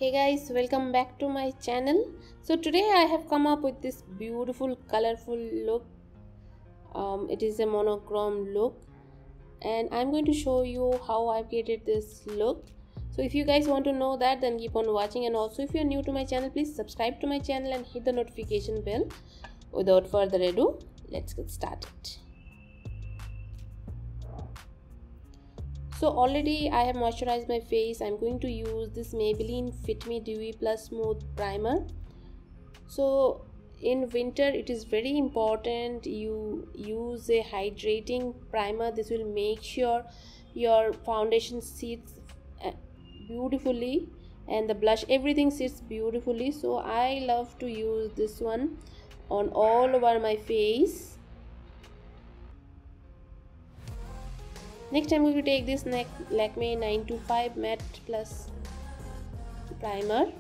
Hey guys, welcome back to my channel. So today I have come up with this beautiful colorful look. It is a monochrome look and I'm going to show you how I've created this look. So if you guys want to know that, then keep on watching, and also if you're new to my channel, please subscribe to my channel and hit the notification bell. Without further ado, let's get started. So already I have moisturized my face. I'm going to use this Maybelline Fit Me Dewy+Smooth primer. So in winter it is very important you use a hydrating primer. This will make sure your foundation sits beautifully and the blush, everything sits beautifully. So I love to use this one on all over my face. Next I'm going to take this Lakme 925 Matte Plus primer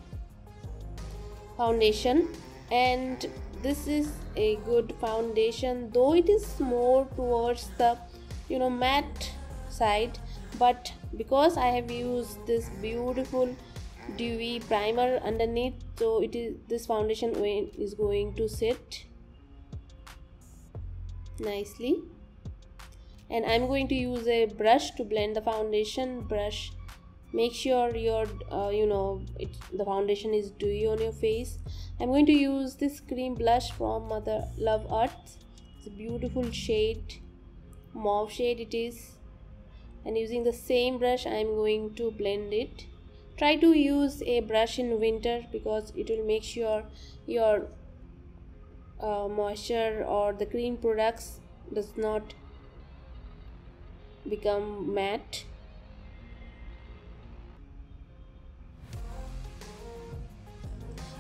foundation, and this is a good foundation, though it is more towards the matte side, but because I have used this beautiful dewy primer underneath, so this foundation is going to sit nicely. And I'm going to use a brush to blend the foundation brush. Make sure your the foundation is dewy on your face. I'm going to use this cream blush from Mother Love Earth. It's a beautiful shade, mauve shade it is, and using the same brush I'm going to blend it. Try to use a brush in winter because it will make sure your moisture or the cream products does not become matte.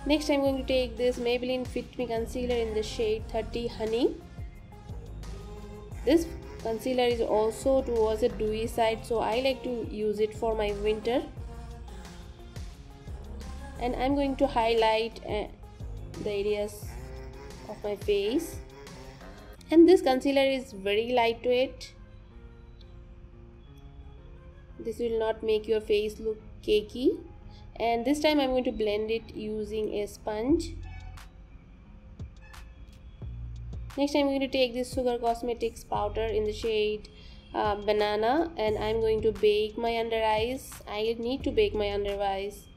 Next I'm going to take this Maybelline Fit Me concealer in the shade 30 Honey. This concealer is also towards the dewy side, so I like to use it for my winter. And I'm going to highlight the areas of my face, and this concealer is very lightweight. This will not make your face look cakey. And this time I'm going to blend it using a sponge. Next I'm going to take this Sugar Cosmetics powder in the shade Banana, and I'm going to bake my under eyes. I need to bake my under eyes,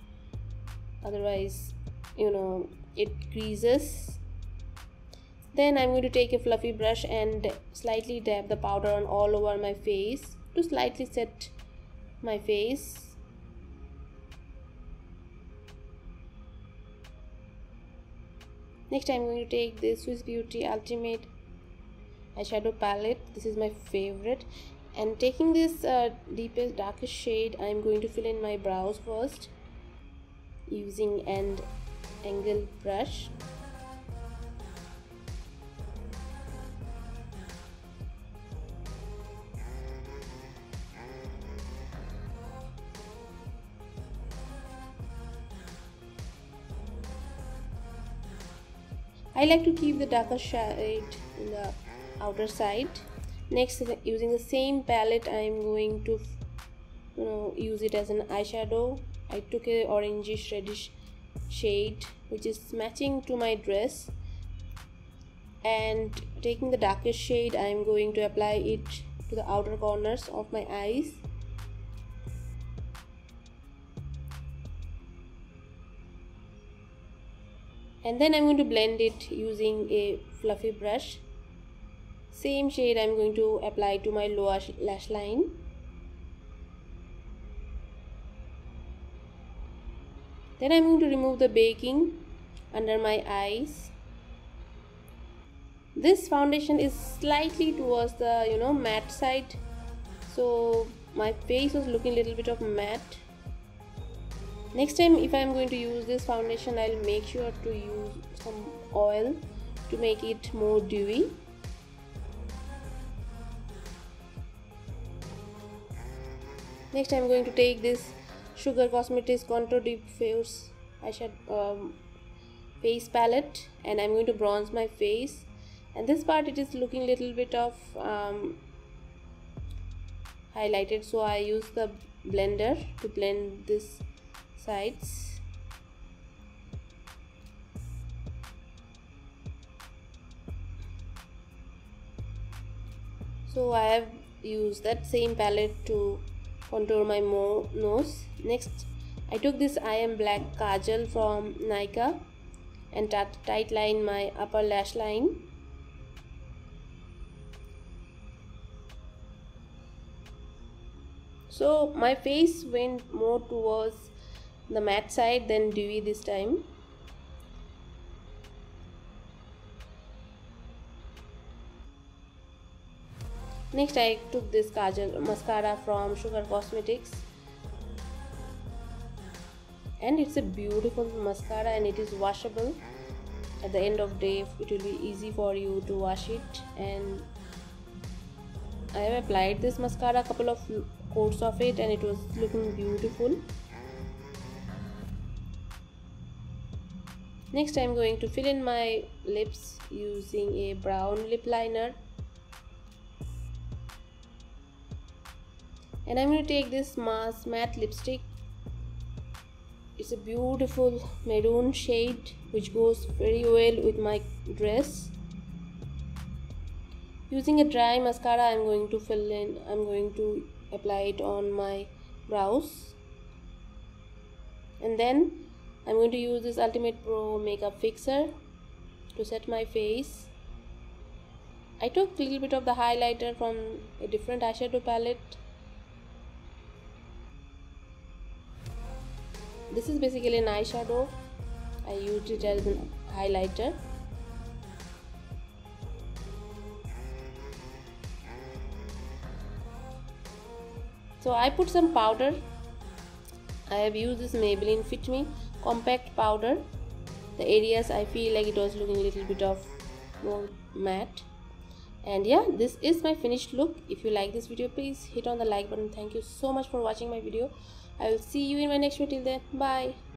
otherwise it creases. Then I'm going to take a fluffy brush and slightly dab the powder on all over my face to slightly set my face. Next I'm going to take this Swiss Beauty Ultimate eyeshadow palette. This is my favorite, and taking this deepest darkest shade, I'm going to fill in my brows first using an angle brush. I like to keep the darker shade in the outer side. Next, using the same palette, I am going to use it as an eyeshadow. I took a orangish reddish shade which is matching to my dress, and taking the darkest shade, I am going to apply it to the outer corners of my eyes. And then I'm going to blend it using a fluffy brush. Same shade I'm going to apply to my lower lash line. Then I'm going to remove the baking under my eyes. This foundation is slightly towards the matte side, so my face was looking a little bit of matte. Next time if I am going to use this foundation, I'll make sure to use some oil to make it more dewy. Next I'm going to take this Sugar Cosmetics Contour Deep Face eyeshadow face palette, and I'm going to bronze my face. And this part it is looking a little bit of highlighted, so I use the blender to blend this sides. So I have used that same palette to contour my nose. Next, I took this Eyem black Kajal from Nykaa and tight line my upper lash line. So my face went more towards the matte side than dewy this time. Next, I took this Kajal mascara from Sugar Cosmetics, and it's a beautiful mascara and it is washable. At the end of the day, it will be easy for you to wash it. And I have applied this mascara, a couple of coats of it, and it was looking beautiful. Next, I am going to fill in my lips using a brown lip liner. And I'm going to take this Mars matte lipstick. It's a beautiful maroon shade which goes very well with my dress. Using a dry mascara, I'm going to apply it on my brows. And then I'm going to use this Ultimate Pro makeup fixer to set my face. I took a little bit of the highlighter from a different eyeshadow palette. This is basically an eyeshadow. I used it as a highlighter. So I put some powder. I have used this Maybelline Fit Me compact powder. The areas I feel like it was looking a little bit of more matte. And yeah, this is my finished look. If you like this video, please hit on the like button. Thank you so much for watching my video. I will see you in my next video. Till then, bye.